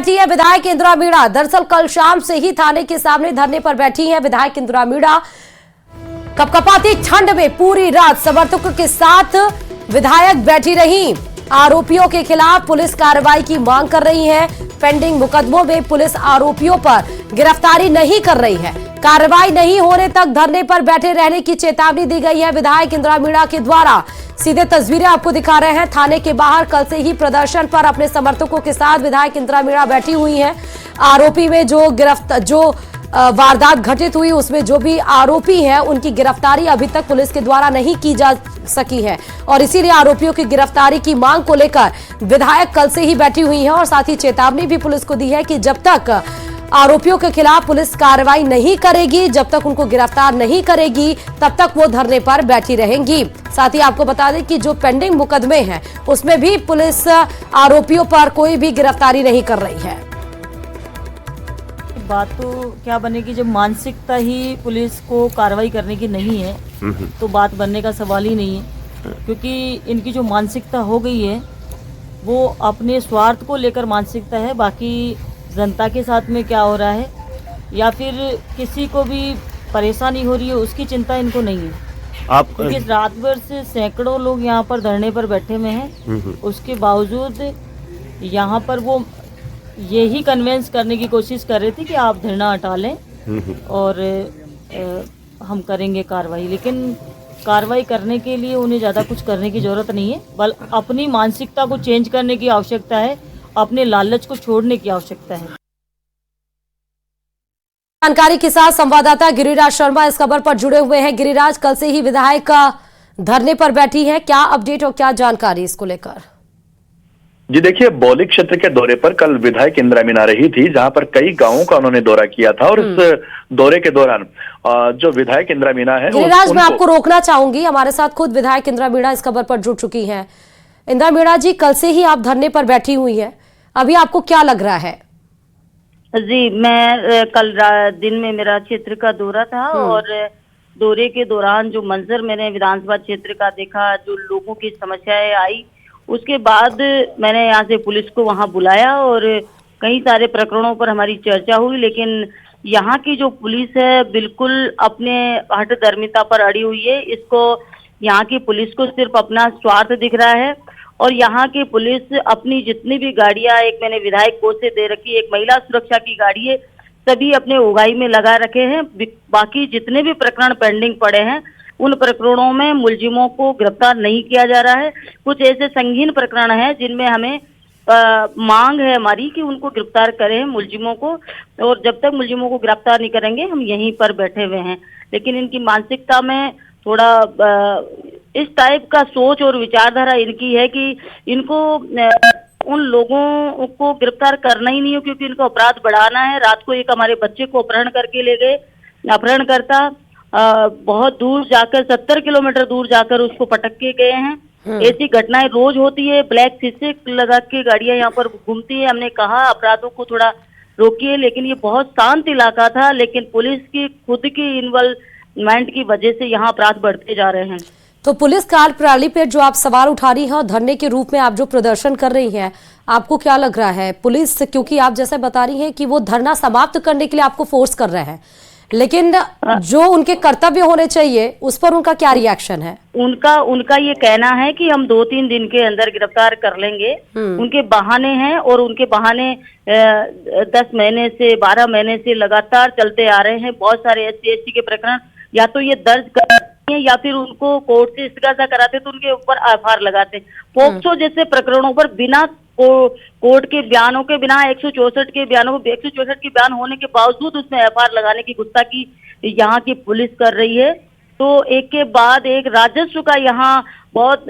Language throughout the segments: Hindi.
बैठी है विधायक इंदिरा मीणा। दरअसल कल शाम से ही थाने के सामने धरने पर बैठी है विधायक इंदिरा मीणा। कपकपाती ठंड में पूरी रात समर्थकों के साथ विधायक बैठी रही। आरोपियों के खिलाफ पुलिस कार्रवाई की मांग कर रही है। पेंडिंग मुकदमों में पुलिस आरोपियों पर गिरफ्तारी नहीं कर रही है। कार्रवाई नहीं होने तक धरने पर बैठे रहने की चेतावनी दी गई है विधायक इंदिरा मीणा के द्वारा। सीधे तस्वीरें आपको दिखा रहे हैं। थाने के बाहर कल से ही प्रदर्शन पर अपने समर्थकों के साथ विधायक इंदिरा मीणा बैठी हुई हैं। आरोपी में जो वारदात घटित हुई उसमें जो भी आरोपी हैं उनकी गिरफ्तारी अभी तक पुलिस के द्वारा नहीं की जा सकी है और इसीलिए आरोपियों की गिरफ्तारी की मांग को लेकर विधायक कल से ही बैठी हुई है और साथ ही चेतावनी भी पुलिस को दी है कि जब तक आरोपियों के खिलाफ पुलिस कार्रवाई नहीं करेगी, जब तक उनको गिरफ्तार नहीं करेगी, तब तक वो धरने पर बैठी रहेंगी। साथ ही आपको बता दें कि जो पेंडिंग मुकदमे हैं उसमें भी पुलिस आरोपियों पर कोई भी गिरफ्तारी नहीं कर रही है। बात तो क्या बनेगी जब मानसिकता ही पुलिस को कार्रवाई करने की नहीं है तो बात बनने का सवाल ही नहीं है, क्योंकि इनकी जो मानसिकता हो गई है वो अपने स्वार्थ को लेकर मानसिकता है। बाकी जनता के साथ में क्या हो रहा है या फिर किसी को भी परेशानी हो रही है उसकी चिंता इनको नहीं है। क्योंकि रात भर से सैकड़ों लोग यहाँ पर धरने पर बैठे हुए हैं, उसके बावजूद यहाँ पर वो यही कन्वेंस करने की कोशिश कर रहे थे कि आप धरना हटा लें और हम करेंगे कार्रवाई। लेकिन कार्रवाई करने के लिए उन्हें ज़्यादा कुछ करने की ज़रूरत नहीं है, बल्कि अपनी मानसिकता को चेंज करने की आवश्यकता है, अपने लालच को छोड़ने की आवश्यकता है। जानकारी के साथ संवाददाता गिरिराज शर्मा इस खबर पर जुड़े हुए हैं। गिरिराज, कल से ही विधायक धरने पर बैठी है, क्या अपडेट और क्या जानकारी इसको लेकर? जी देखिए, बौली क्षेत्र के दौरे पर कल विधायक इंदिरा मीणा रही थी, जहां पर कई गांवों का उन्होंने दौरा किया था और इस दौरे के दौरान जो विधायक इंदिरा मीणा है, गिरिराज मैं आपको रोकना चाहूंगी, हमारे साथ खुद विधायक इंदिरा मीणा इस खबर पर जुड़ चुकी हैं। इंदिरा मीणा जी, कल से ही आप धरने पर बैठी हुई हैं, अभी आपको क्या लग रहा है? जी, मैं कल दिन में मेरा क्षेत्र का दौरा था और दौरे के दौरान जो मंजर मैंने विधानसभा क्षेत्र का देखा, जो लोगों की समस्याएं आई, उसके बाद मैंने यहाँ से पुलिस को वहाँ बुलाया और कई सारे प्रकरणों पर हमारी चर्चा हुई। लेकिन यहाँ की जो पुलिस है बिल्कुल अपने हठधर्मिता पर अड़ी हुई है। इसको यहाँ की पुलिस को सिर्फ अपना स्वार्थ दिख रहा है और यहाँ की पुलिस अपनी जितनी भी गाड़ियां, एक मैंने विधायक को से दे रखी, एक महिला सुरक्षा की गाड़ी है, सभी अपने उगाई में लगा रखे हैं। बाकी जितने भी प्रकरण पेंडिंग पड़े हैं उन प्रकरणों में मुलजिमों को गिरफ्तार नहीं किया जा रहा है। कुछ ऐसे संगीन प्रकरण हैं जिनमें हमें मांग है हमारी कि उनको गिरफ्तार करें मुलजिमों को, और जब तक मुलजिमों को गिरफ्तार नहीं करेंगे हम यहीं पर बैठे हुए हैं। लेकिन इनकी मानसिकता में थोड़ा इस टाइप का सोच और विचारधारा इनकी है कि इनको उन लोगों को गिरफ्तार करना ही नहीं है, क्योंकि इनको अपराध बढ़ाना है। रात को एक हमारे बच्चे को अपहरण करके ले गए, अपहरणकर्ता बहुत दूर जाकर 70 किलोमीटर दूर जाकर उसको पटक के गए हैं। ऐसी घटनाएं रोज होती है। ब्लैक शीशे लगा के गाड़ियां यहाँ पर घूमती है। हमने कहा अपराधों को थोड़ा रोकिए, लेकिन ये बहुत शांत इलाका था, लेकिन पुलिस की खुद की इन्वॉल्वमेंट की वजह से यहाँ अपराध बढ़ते जा रहे हैं। तो पुलिस कार्यप्रणाली पर जो आप सवाल उठा रही हैं और धरने के रूप में आप जो प्रदर्शन कर रही हैं, आपको क्या लग रहा है? पुलिस, क्योंकि आप जैसे बता रही हैं कि वो धरना समाप्त करने के लिए आपको फोर्स कर रहे हैं, लेकिन जो उनके कर्तव्य होने चाहिए उस पर उनका क्या रिएक्शन है? उनका ये कहना है कि हम 2-3 दिन के अंदर गिरफ्तार कर लेंगे। उनके बहाने हैं और उनके बहाने 10 महीने से 12 महीने से लगातार चलते आ रहे हैं। बहुत सारे SC/ST के प्रकरण या तो ये दर्ज करते हैं या फिर उनको कोर्ट से इस्तीफा कराते तो उनके ऊपर FIR लगाते। पोक्सो जैसे प्रकरणों पर बिना कोर्ट के बयानों के, बिना 164 के बयानों, 164 के बयान होने के बावजूद उसमें FIR लगाने की गुस्ताखी यहाँ की पुलिस कर रही है। तो एक के बाद एक राजस्व का यहाँ बहुत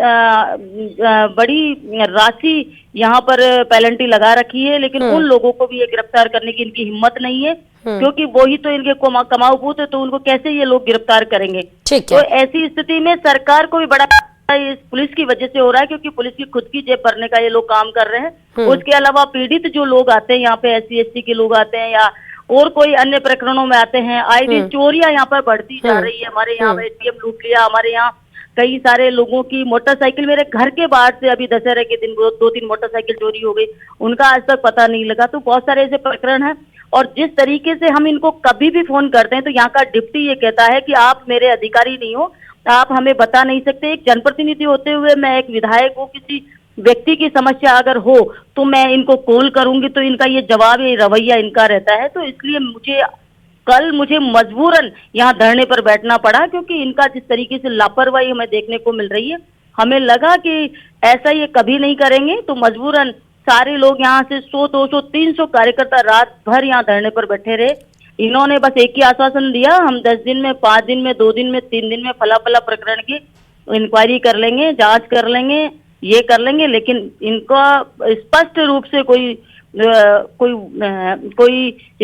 बड़ी राशि यहाँ पर पेनल्टी लगा रखी है, लेकिन उन लोगों को भी ये गिरफ्तार करने की इनकी हिम्मत नहीं है, क्योंकि वही तो इनके कमाऊ भूत है, तो उनको कैसे ये लोग गिरफ्तार करेंगे? तो ऐसी स्थिति में सरकार को भी बड़ा इस पुलिस की वजह से हो रहा है, क्योंकि पुलिस की खुद की जेब भरने का ये लोग काम कर रहे हैं। उसके अलावा पीड़ित जो लोग आते हैं यहाँ पे, SC/ST के लोग आते हैं या और कोई अन्य प्रकरणों में आते हैं, आए दिन चोरियां यहाँ पर बढ़ती जा रही है। हमारे यहाँ ATM लूट लिया, हमारे यहाँ कई सारे लोगों की मोटरसाइकिल, मेरे घर के बाहर से अभी दशहरे के दिन 2-3 मोटरसाइकिल चोरी हो गई, उनका आज तक पता नहीं लगा। तो बहुत सारे ऐसे प्रकरण हैं। और जिस तरीके से हम इनको कभी भी फोन करते हैं तो यहाँ का डिप्टी ये कहता है कि आप मेरे अधिकारी नहीं हो, आप हमें बता नहीं सकते। एक जनप्रतिनिधि होते हुए मैं एक विधायक हूँ, किसी व्यक्ति की समस्या अगर हो तो मैं इनको कॉल करूंगी, तो इनका ये जवाब, ये रवैया इनका रहता है। तो इसलिए कल मुझे मजबूरन यहाँ धरने पर बैठना पड़ा, क्योंकि इनका जिस तरीके से लापरवाही हमें देखने को मिल रही है, हमें लगा कि ऐसा ये कभी नहीं करेंगे। तो मजबूरन सारे लोग यहाँ से 100, 200, 300 कार्यकर्ता रात भर यहाँ धरने पर बैठे रहे। इन्होंने बस एक ही आश्वासन दिया, हम 10 दिन में, 5 दिन में, 2 दिन में, 3 दिन में फला फला प्रकरण की इंक्वायरी कर लेंगे, जांच कर लेंगे, ये कर लेंगे। लेकिन इनका स्पष्ट रूप से कोई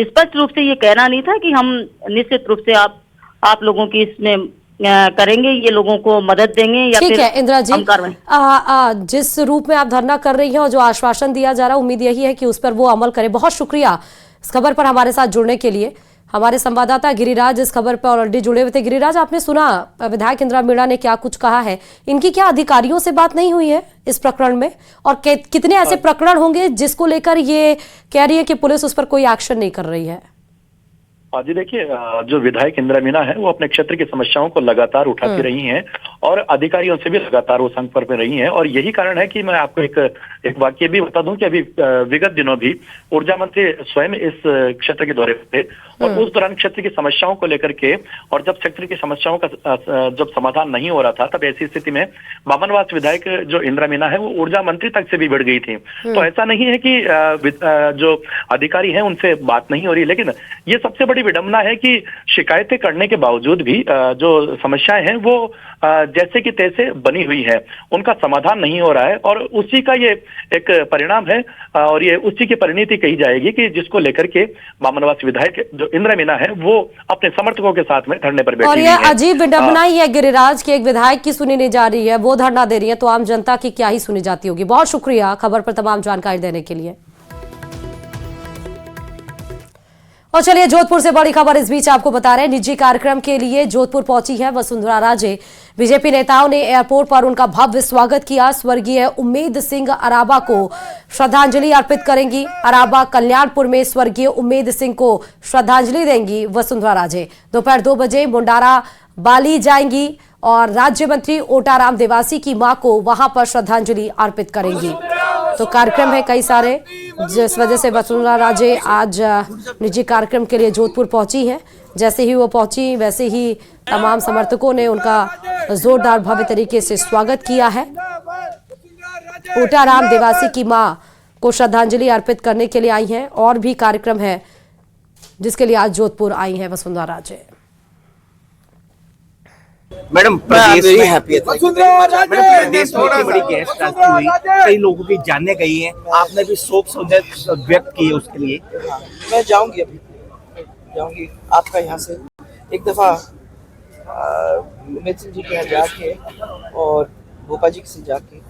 स्पष्ट रूप से ये कहना नहीं था कि हम निश्चित रूप से आप लोगों की इसमें करेंगे, ये लोगों को मदद देंगे या ठीक फिर है इंदिरा जी, हम कार्रवाई। जिस रूप में आप धरना कर रही हैं और जो आश्वासन दिया जा रहा है, उम्मीद यही है कि उस पर वो अमल करें। बहुत शुक्रिया इस खबर पर हमारे साथ जुड़ने के लिए। हमारे संवाददाता गिरिराज इस खबर पर ऑलरेडी जुड़े हुए थे। गिरिराज, आपने सुना विधायक इंदिरा मीणा ने क्या कुछ कहा है, इनकी क्या अधिकारियों से बात नहीं हुई है इस प्रकरण में, और कितने ऐसे प्रकरण होंगे जिसको लेकर ये कह रही है कि पुलिस उस पर कोई एक्शन नहीं कर रही है? जी देखिए, जो विधायक इंदिरा मीणा है वो अपने क्षेत्र की समस्याओं को लगातार उठाती रही हैं और अधिकारियों से भी लगातार वो संपर्क में रही हैं। और यही कारण है कि मैं आपको एक वाक्य भी बता दूं कि अभी विगत दिनों भी ऊर्जा मंत्री स्वयं इस क्षेत्र के दौरे पे थे और उस दौरान क्षेत्र की समस्याओं को लेकर के, और जब क्षेत्र की समस्याओं का जब समाधान नहीं हो रहा था, तब ऐसी स्थिति में बामनवास विधायक जो इंदिरा मीणा है वो ऊर्जा मंत्री तक से भी बढ़ गई थी। तो ऐसा नहीं है कि जो अधिकारी हैं उनसे बात नहीं हो रही, लेकिन ये सबसे बड़ी विडंबना है कि शिकायतें करने के बावजूद भी जो समस्याएं हैं वो जैसे कि तैसे बनी हुई है, उनका समाधान नहीं हो रहा है। और उसी का ये एक परिणाम है और ये उसी की परिणति कही जाएगी कि जिसको लेकर के बामनवास विधायक जो इंदिरा मीणा है वो अपने समर्थकों के साथ में धरने पर बैठी और ये अजीब विडंबना ही है गिरिराज की, एक विधायक की सुनी नहीं जा रही है, वो धरना दे रही है, तो आम जनता की क्या ही सुनी जाती होगी। बहुत शुक्रिया खबर पर तमाम जानकारी देने के लिए। और चलिए जोधपुर से बड़ी खबर इस बीच आपको बता रहे हैं, निजी कार्यक्रम के लिए जोधपुर पहुंची है वसुंधरा राजे। बीजेपी नेताओं ने एयरपोर्ट पर उनका भव्य स्वागत किया। स्वर्गीय उम्मेद सिंह अराबा को श्रद्धांजलि अर्पित करेंगी। अराबा कल्याणपुर में स्वर्गीय उम्मेद सिंह को श्रद्धांजलि देंगी वसुंधरा राजे। दोपहर 2 बजे मुंडारा बाली जाएंगी और राज्य मंत्री ओटाराम देवासी की मां को वहां पर श्रद्धांजलि अर्पित करेंगी। तो कार्यक्रम है कई सारे, जिस वजह से वसुंधरा राजे आज निजी कार्यक्रम के लिए जोधपुर पहुंची हैं। जैसे ही वो पहुंची वैसे ही तमाम समर्थकों ने उनका जोरदार भव्य तरीके से स्वागत किया है। ओटाराम देवासी की मां को श्रद्धांजलि अर्पित करने के लिए आई हैं। और भी कार्यक्रम है जिसके लिए आज जोधपुर आई हैं वसुंधरा राजे। मैडम प्रदेश में प्रदेश में इतनी बड़ी गैस त्रासदी हुई, कई लोगों की जाने गई हैं, आपने भी शोक व्यक्त की है उसके लिए। मैं जाऊंगी, अभी जाऊंगी आपका यहाँ से एक दफा उम्मेद सिंह जी के यहाँ जाके और भोपा जी से जाके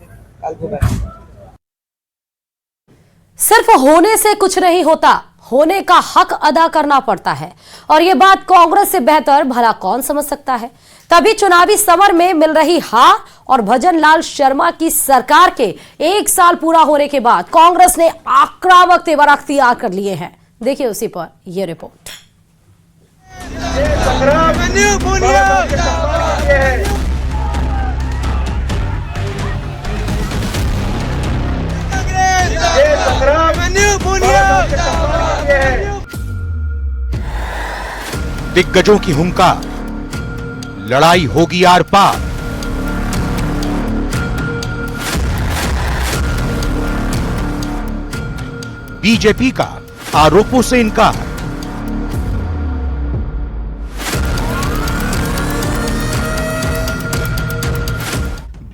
सिर्फ होने से कुछ नहीं होता, होने का हक अदा करना पड़ता है। और ये बात कांग्रेस से बेहतर भला कौन समझ सकता है। तभी चुनावी समर में मिल रही हार और भजन लाल शर्मा की सरकार के 1 साल पूरा होने के बाद कांग्रेस ने आक्रामक तेवर अख्तियार कर लिए हैं। देखिए उसी पर यह रिपोर्ट। दिग्गजों की हुंकार, लड़ाई होगी आर पार। बीजेपी का आरोपों से इनकार।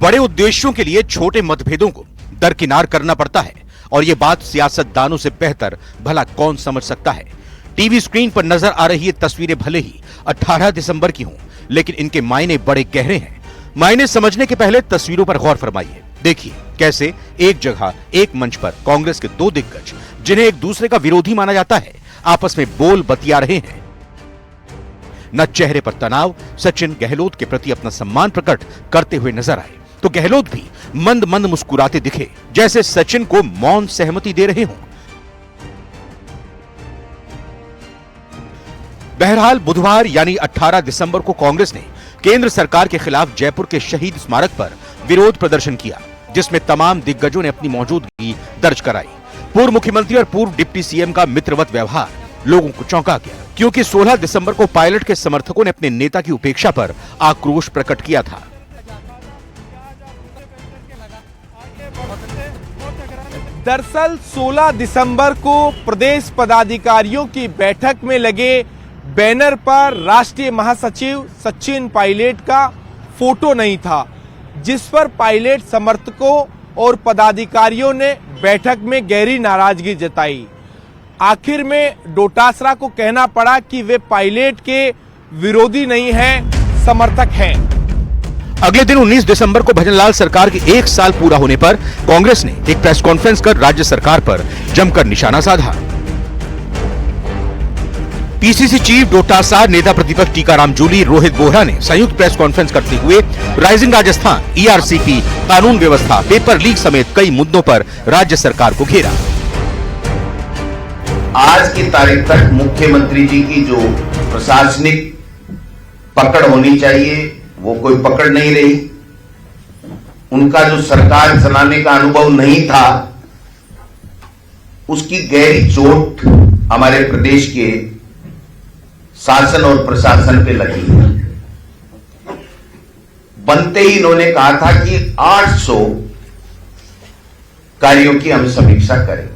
बड़े उद्देश्यों के लिए छोटे मतभेदों को दरकिनार करना पड़ता है और यह बात सियासतदानों से बेहतर भला कौन समझ सकता है। टीवी स्क्रीन पर नजर आ रही ये तस्वीरें भले ही 18 दिसंबर की हों, लेकिन इनके मायने बड़े गहरे हैं। मायने समझने के पहले तस्वीरों पर गौर फरमाइए। देखिए कैसे एक जगह एक मंच पर कांग्रेस के 2 दिग्गज, जिन्हें एक दूसरे का विरोधी माना जाता है, आपस में बोल बतिया रहे हैं। न चेहरे पर तनाव। सचिन गहलोत के प्रति अपना सम्मान प्रकट करते हुए नजर आए तो गहलोत भी मंद मंद मुस्कुराते दिखे, जैसे सचिन को मौन सहमति दे रहे हों। बहरहाल बुधवार यानी 18 दिसंबर को कांग्रेस ने केंद्र सरकार के खिलाफ जयपुर के शहीद स्मारक पर विरोध प्रदर्शन किया, जिसमें तमाम दिग्गजों ने अपनी मौजूदगी दर्ज कराई। पूर्व मुख्यमंत्री और पूर्व डिप्टी सीएम का मित्रवत व्यवहार लोगों को चौंका गया, क्योंकि 16 दिसंबर को पायलट के समर्थकों ने अपने नेता की उपेक्षा पर आक्रोश प्रकट किया था। दरअसल 16 दिसंबर को प्रदेश पदाधिकारियों की बैठक में लगे बैनर पर राष्ट्रीय महासचिव सचिन पायलट का फोटो नहीं था, जिस पर पायलट समर्थकों और पदाधिकारियों ने बैठक में गहरी नाराजगी जताई। आखिर में डोटासरा को कहना पड़ा कि वे पायलट के विरोधी नहीं हैं, समर्थक हैं। अगले दिन 19 दिसंबर को भजनलाल सरकार के 1 साल पूरा होने पर कांग्रेस ने एक प्रेस कॉन्फ्रेंस कर राज्य सरकार पर जमकर निशाना साधा। पीसीसी चीफ डोटासरा, नेता प्रतिपक्ष टीकाराम जूली, रोहित बोहरा ने संयुक्त प्रेस कॉन्फ्रेंस करते हुए राइजिंग राजस्थान, ईआरसीपी, कानून व्यवस्था, पेपर लीक समेत कई मुद्दों पर राज्य सरकार को घेरा। आज की तारीख तक मुख्यमंत्री जी की जो प्रशासनिक पकड़ होनी चाहिए वो कोई पकड़ नहीं रही। उनका जो सरकार चलाने का अनुभव नहीं था, उसकी गहरी चोट हमारे प्रदेश के शासन और प्रशासन पे लगी है। बनते ही इन्होंने कहा था कि 800 कार्यों की हम समीक्षा करेंगे।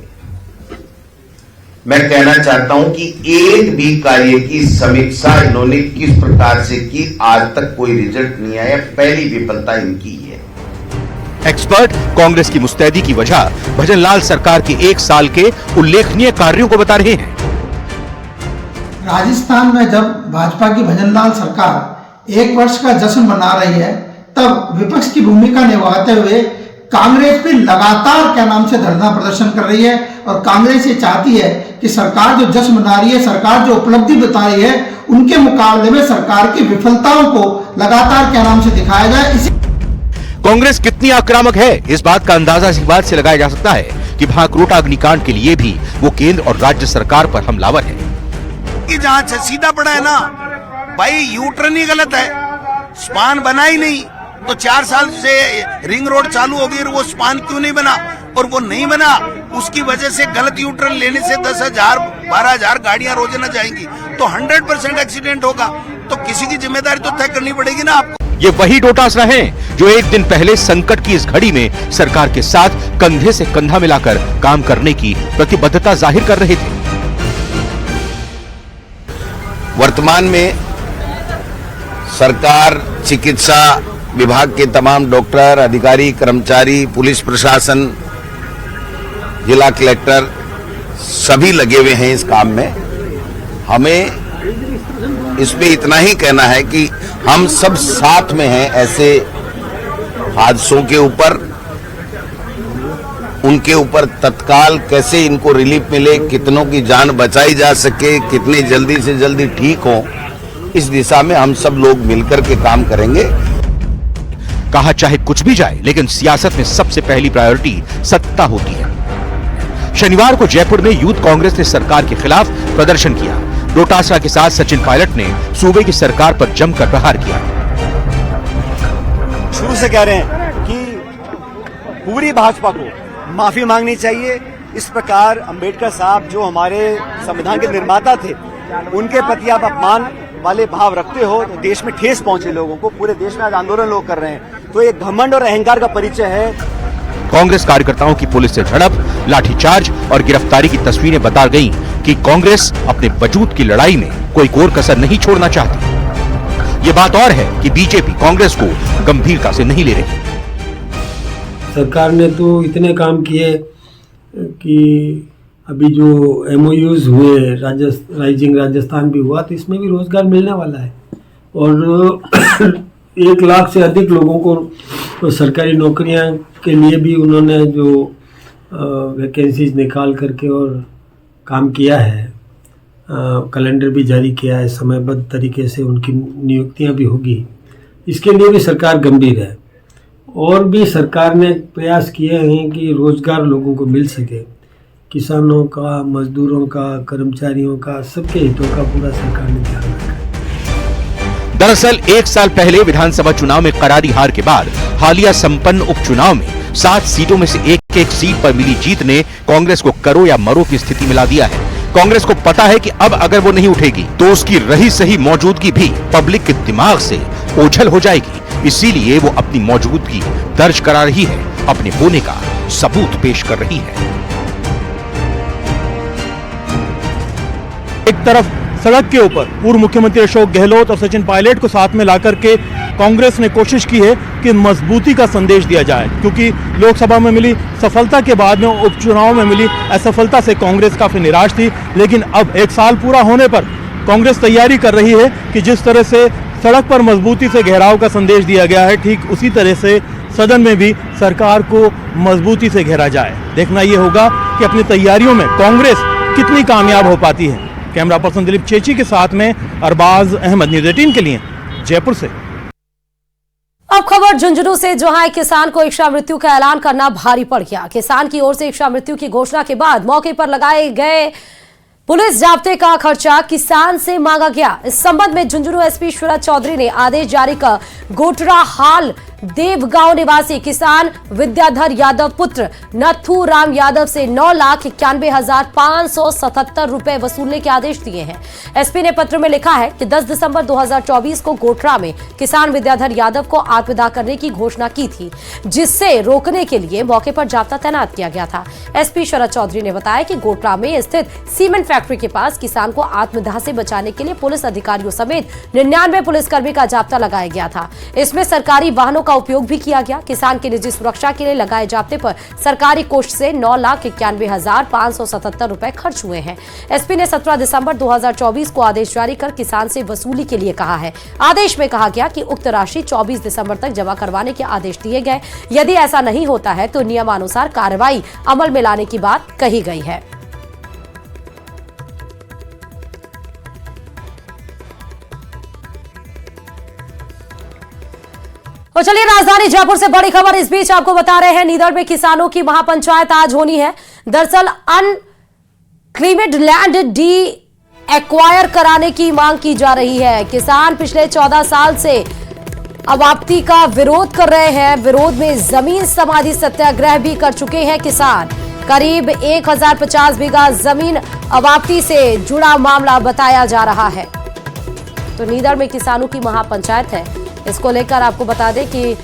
मैं कहना चाहता हूं कि एक भी कार्य की समीक्षा इन्होंने किस प्रकार से की, आज तक कोई रिजल्ट नहीं आया। पहली विफलता इनकी है। एक्सपर्ट कांग्रेस की मुस्तैदी की वजह भजनलाल सरकार के 1 साल के उल्लेखनीय कार्यों को बता रहे हैं। राजस्थान में जब भाजपा की भजनलाल सरकार 1 वर्ष का जश्न मना रही है, तब विपक्ष की भूमिका निभाते हुए कांग्रेस भी लगातार क्या नाम से धरना प्रदर्शन कर रही है। और कांग्रेस ये चाहती है कि सरकार जो जश्न मना रही है, सरकार जो उपलब्धि बता रही है, उनके मुकाबले में सरकार की विफलताओं को लगातार क्या नाम से दिखाया जाए। इसी कांग्रेस कितनी आक्रामक है, इस बात का अंदाजा इसी बात से लगाया जा सकता है कि भाकरोटा अग्निकांड के लिए भी वो केंद्र और राज्य सरकार पर हमलावर है। जांच है, सीधा पड़ा है ना भाई, यूटर्न ही गलत है, स्पान बना ही नहीं। तो 4 साल से रिंग रोड चालू हो गई और वो स्पान क्यों नहीं बना? और वो नहीं बना, उसकी वजह से गलत यूटर्न लेने से 10,000 12,000 गाड़ियां रोजाना जाएंगी, तो 100% एक्सीडेंट होगा। तो किसी की जिम्मेदारी तो तय करनी पड़ेगी ना आपको। ये वही डोटासरा हैं जो एक दिन पहले संकट की इस घड़ी में सरकार के साथ कंधे से कंधा मिलाकर काम करने की प्रतिबद्धता जाहिर कर रहे थे। वर्तमान में सरकार, चिकित्सा विभाग के तमाम डॉक्टर, अधिकारी, कर्मचारी, पुलिस प्रशासन, जिला कलेक्टर सभी लगे हुए हैं इस काम में। हमें इसमें इतना ही कहना है कि हम सब साथ में हैं ऐसे हादसों के ऊपर, उनके ऊपर तत्काल कैसे इनको रिलीफ मिले, कितनों की जान बचाई जा सके, कितने जल्दी से जल्दी ठीक हो, इस दिशा में हम सब लोग मिलकर के काम करेंगे। कहा चाहे कुछ भी जाए, लेकिन सियासत में सबसे पहली प्रायोरिटी सत्ता होती है। शनिवार को जयपुर में यूथ कांग्रेस ने सरकार के खिलाफ प्रदर्शन किया। डोटासरा के साथ सचिन पायलट ने सूबे की सरकार पर जमकर प्रहार किया। शुरू से कह रहे हैं कि पूरी भाजपा को माफी मांगनी चाहिए। इस प्रकार अंबेडकर साहब जो हमारे संविधान के निर्माता थे, उनके प्रति आप अपमान वाले भाव रखते हो तो देश में ठेस पहुंचे लोगों को। पूरे देश में आज आंदोलन लोग कर रहे हैं, तो ये घमंड और अहंकार का परिचय है। कांग्रेस कार्यकर्ताओं की पुलिस से झड़प, लाठीचार्ज और गिरफ्तारी की तस्वीरें बता गईं कि कांग्रेस अपने वजूद की लड़ाई में कोई कोर कसर नहीं छोड़ना चाहती। ये बात और है कि बीजेपी कांग्रेस को गंभीरता से नहीं ले रही। सरकार ने तो इतने काम किए कि अभी जो MOUs हुए, राइजिंग राजस्थान भी हुआ, तो इसमें भी रोजगार मिलने वाला है। और 1 लाख से अधिक लोगों को तो सरकारी नौकरियां के लिए भी उन्होंने जो वैकेंसीज निकाल करके और काम किया है। कैलेंडर भी जारी किया है, समयबद्ध तरीके से उनकी नियुक्तियां भी होगी। इसके लिए भी सरकार गंभीर है। और भी सरकार ने प्रयास किए हैं कि रोजगार लोगों को मिल सके। किसानों का, मजदूरों का, कर्मचारियों का, सबके हितों का पूरा सरकार ने ध्यान रखा है। दरअसल 1 साल पहले विधानसभा चुनाव में करारी हार के बाद हालिया संपन्न उपचुनाव में 7 सीटों में से एक सीट पर मिली जीत ने कांग्रेस को करो या मरो की स्थिति में ला दिया है। कांग्रेस को पता है कि अब अगर वो नहीं उठेगी तो उसकी रही सही मौजूदगी भी पब्लिक के दिमाग से ओझल हो जाएगी। इसीलिए वो अपनी मौजूदगी दर्ज करा रही है, अपने होने का सबूत पेश कर रही है। एक तरफ सड़क के ऊपर पूर्व मुख्यमंत्री अशोक गहलोत और सचिन पायलट को साथ में लाकर के कांग्रेस ने कोशिश की है कि मजबूती का संदेश दिया जाए, क्योंकि लोकसभा में मिली सफलता के बाद में उपचुनाव में मिली असफलता से कांग्रेस काफी निराश थी। लेकिन अब 1 साल पूरा होने पर कांग्रेस तैयारी कर रही है कि जिस तरह से सड़क पर मजबूती से घेराव का संदेश दिया गया है, ठीक उसी तरह से सदन में भी सरकार को मजबूती से घेरा जाए। देखना यह होगा कि अपनी तैयारियों में कांग्रेस कितनी कामयाब हो पाती है। कैमरा पर्सन दिलीप चेची के साथ में अरबाज अहमद, न्यूज़ 18 के लिए जयपुर से। अब खबर झुंझुनू से, जहां एक किसान को इच्छा मृत्यु का ऐलान करना भारी पड़ गया। किसान की ओर से इच्छा मृत्यु की घोषणा के बाद मौके पर लगाए गए पुलिस जाब्ते का खर्चा किसान से मांगा गया। इस संबंध में झुंझुनू एसपी शरद चौधरी ने आदेश जारी कर गोटरा हाल देवगांव निवासी किसान विद्याधर यादव पुत्र नथू राम यादव से 9,91,577 रुपए वसूलने के आदेश दिए हैं। एसपी ने पत्र में लिखा है कि 10 दिसंबर 2024 को गोटरा में किसान विद्याधर यादव को आत्मदाह करने की घोषणा की थी, जिससे रोकने के लिए मौके पर जाब्ता तैनात किया गया था। एसपी शरद चौधरी ने बताया कि गोटरा में स्थित सीमेंट फैक्ट्री के पास किसान को आत्मदाह से बचाने के लिए पुलिस अधिकारियों समेत 99 पुलिसकर्मी का जाब्ता लगाया गया था। इसमें सरकारी वाहनों का उपयोग भी किया गया। किसान की निजी सुरक्षा के लिए लगाए जाब्ते पर सरकारी कोष से 9,91,577 रुपए खर्च हुए हैं। एसपी ने 17 दिसंबर 2024 को आदेश जारी कर किसान से वसूली के लिए कहा है। आदेश में कहा गया कि उक्त राशि 24 दिसंबर तक जमा करवाने के आदेश दिए गए। यदि ऐसा नहीं होता है तो नियमानुसार कार्रवाई अमल में लाने की बात कही गई है। तो चलिए राजधानी जयपुर से बड़ी खबर इस बीच आपको बता रहे हैं, नीदर में किसानों की महापंचायत आज होनी है। दरअसल अनक्लेम्ड लैंड डी एक्वायर कराने की मांग की जा रही है। किसान पिछले 14 साल से अवाप्ति का विरोध कर रहे हैं। विरोध में जमीन समाधि सत्याग्रह भी कर चुके हैं किसान। करीब 1050 बीघा जमीन अवाप्ति से जुड़ा मामला बताया जा रहा है। तो नीदर में किसानों की महापंचायत है। इसको लेकर आपको बता दें कि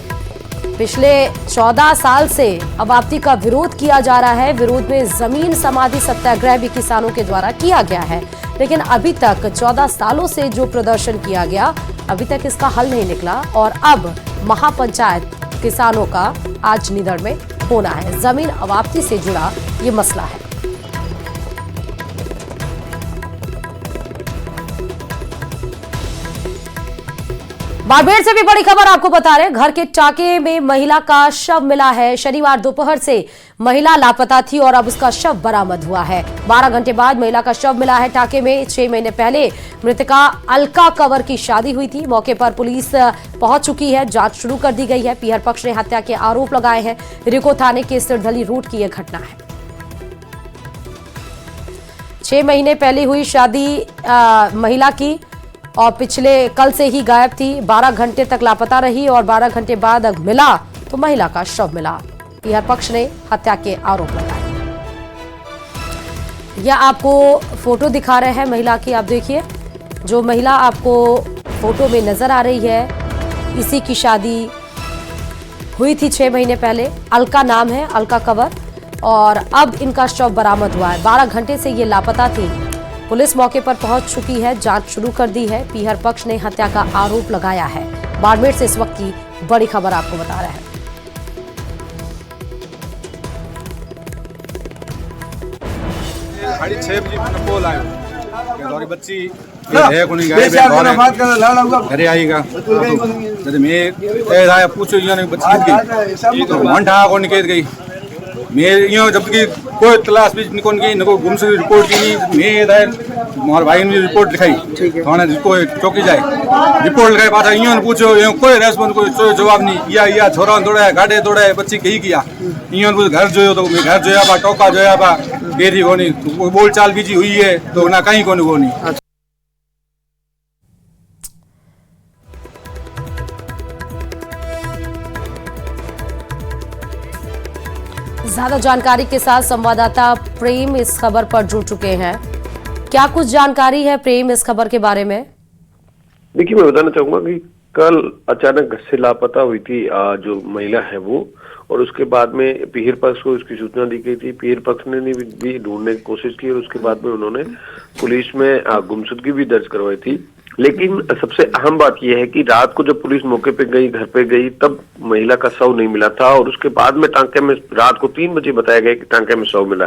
पिछले 14 साल से अवाप्ति का विरोध किया जा रहा है। विरोध में जमीन समाधि सत्याग्रह भी किसानों के द्वारा किया गया है, लेकिन अभी तक 14 सालों से जो प्रदर्शन किया गया, अभी तक इसका हल नहीं निकला और अब महापंचायत किसानों का आज नीदर में होना है। जमीन अवाप्ति से जुड़ा ये मसला है। बाड़मेर से भी बड़ी खबर आपको बता रहे हैं। घर के टाके में महिला का शव मिला है। शनिवार दोपहर से महिला लापता थी और अब उसका शव बरामद हुआ है। 12 घंटे बाद महिला का शव मिला है टाके में। 6 महीने पहले मृतका अलका कंवर की शादी हुई थी। मौके पर पुलिस पहुंच चुकी है, जांच शुरू कर दी गई है। पीहर पक्ष ने हत्या के आरोप लगाए हैं। रिको थाने के सिरधली रोड की यह घटना है। 6 महीने पहले हुई शादी महिला की और पिछले कल से ही गायब थी। 12 घंटे तक लापता रही और 12 घंटे बाद मिला तो महिला का शव मिला। पीहर पक्ष ने हत्या के आरोप लगाए। यह आपको फोटो दिखा रहे हैं महिला की। आप देखिए, जो महिला आपको फोटो में नजर आ रही है, इसी की शादी हुई थी 6 महीने पहले। अलका नाम है, अलका कंवर, और अब इनका शव बरामद हुआ है। 12 घंटे से ये लापता थी। पुलिस मौके पर पहुंच चुकी है, जांच शुरू कर दी है। पीहर पक्ष ने हत्या का आरोप लगाया है। बाड़मेर से इस वक्त की बड़ी खबर आपको बता रहे हैं। साढ़े 6 बजे कॉल आयो कि हमारी बच्ची है कोनी गायब है, घरे आएगा। जब मैं आया पूछो यानी बच्ची गई, ये तो घंटा को निकल गई। मैं यूँ जब की कोई तलाश भी निकोन की नको गुमशुदा की रिपोर्ट की नहीं, मैं इधर हमारे भाई ने रिपोर्ट लिखाई थाने कोई चौकी जाए रिपोर्ट लिखाई पाता यूँ पूछो यूँ कोई रेस्पॉन्स कोई जवाब नहीं, या छोरा दौड़ा गाड़े दौड़ा बच्ची कही किया यूँ पूछ घर जोयो तो मैं घर जोया पा टोका जोया पा डेरी कोनी तो बोल चाल बीजी हुई है तो ना कहीं कोनी। ज्यादा जानकारी के साथ संवाददाता प्रेम इस खबर पर जुड़ चुके हैं। क्या कुछ जानकारी है प्रेम इस खबर के बारे में? देखिए, मैं बताना चाहूंगा कि कल अचानक घर से लापता हुई थी जो महिला है वो, और उसके बाद में पीर पक्ष को उसकी सूचना दी गई थी। पीर पक्ष ने भी ढूंढने की कोशिश की और उसके बाद में उन्होंने पुलिस में गुमशुदगी भी दर्ज करवाई थी। लेकिन सबसे अहम बात यह है कि रात को जब पुलिस मौके पे गई, घर पे गई, तब महिला का शव नहीं मिला था और उसके बाद में टांके में रात को 3 बजे बताया गया कि टांके में शव मिला।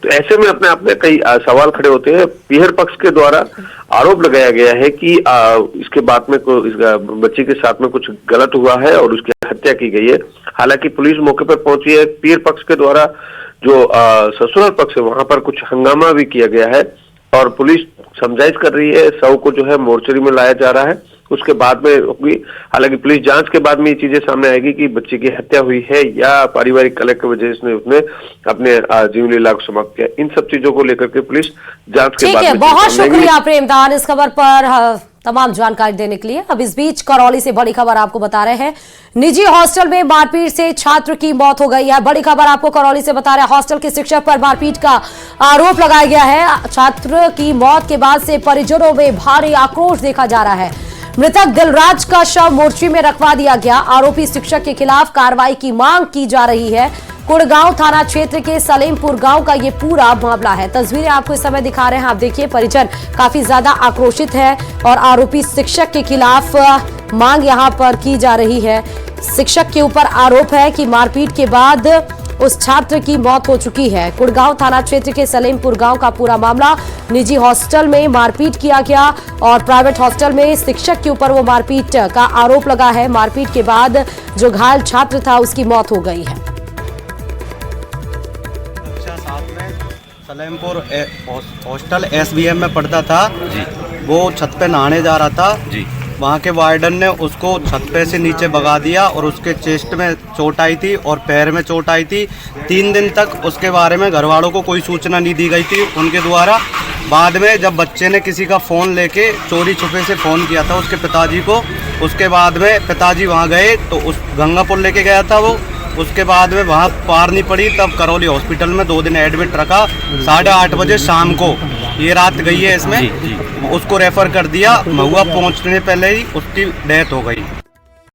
तो ऐसे में अपने आप में कई सवाल खड़े होते हैं। पीहर पक्ष के द्वारा आरोप लगाया गया है कि इसके बाद में इस बच्ची के साथ में कुछ गलत हुआ है और उसकी हत्या की गई है। हालांकि पुलिस मौके पर पहुंची है। पीर पक्ष के द्वारा जो ससुराल पक्ष है वहां पर कुछ हंगामा भी किया गया है और पुलिस समझाइश कर रही है। शव को जो है मोर्चरी में लाया जा रहा है, उसके बाद में होगी। हालांकि पुलिस जांच के बाद में ये चीजें सामने आएगी कि बच्चे की हत्या हुई है या पारिवारिक कलह की वजह से उसने अपने जीवन लीला को समाप्त किया। इन सब चीजों को लेकर के पुलिस जांच के बाद में बहुत शुक्रिया प्रेमदान इस खबर पर तमाम जानकारी देने के लिए। अब इस बीच करौली से बड़ी खबर आपको बता रहे हैं। निजी हॉस्टल में मारपीट से छात्र की मौत हो गई है। बड़ी खबर आपको करौली से बता रहे हैं। हॉस्टल के शिक्षक पर मारपीट का आरोप लगाया गया है। छात्र की मौत के बाद से परिजनों में भारी आक्रोश देखा जा रहा है। मृतक दिलराज का शव मोर्चरी में रखवा दिया गया। आरोपी शिक्षक के खिलाफ कार्रवाई की मांग की जा रही है। कुड़गांव थाना क्षेत्र के सलेमपुर गांव का ये पूरा मामला है। तस्वीरें आपको इस समय दिखा रहे हैं। आप देखिए, परिजन काफी ज्यादा आक्रोशित है और आरोपी शिक्षक के खिलाफ मांग यहां पर की जा रही है। शिक्षक के ऊपर आरोप है कि मारपीट के बाद उस छात्र की मौत हो चुकी है। कुड़गांव थाना क्षेत्र के सलेमपुर गांव का पूरा मामला। निजी हॉस्टल में मारपीट किया गया और प्राइवेट हॉस्टल में शिक्षक के ऊपर वो मारपीट का आरोप लगा है। मारपीट के बाद जो घायल छात्र था उसकी मौत हो गई है। सलेमपुर हॉस्टल SBM में पढ़ता था जी। वो छत पे नहाने जा रहा था जी। वहाँ के वार्डन ने उसको छत पे से नीचे भगा दिया और उसके चेस्ट में चोट आई थी और पैर में चोट आई थी। 3 दिन तक उसके बारे में घर वालों को कोई सूचना नहीं दी गई थी उनके द्वारा। बाद में जब बच्चे ने किसी का फ़ोन लेके चोरी छुपे से फ़ोन किया था उसके पिताजी को, उसके बाद में पिताजी वहाँ गए तो उस गंगापुर लेके गया था वो। उसके बाद में वहाँ पार नहीं पड़ी, तब करौली हॉस्पिटल में 2 दिन एडमिट रखा। 8:30 बजे शाम को ये रात गई है इसमें, उसको रेफर कर दिया। महुआ पहुँचने पहले ही उसकी डेथ हो गई।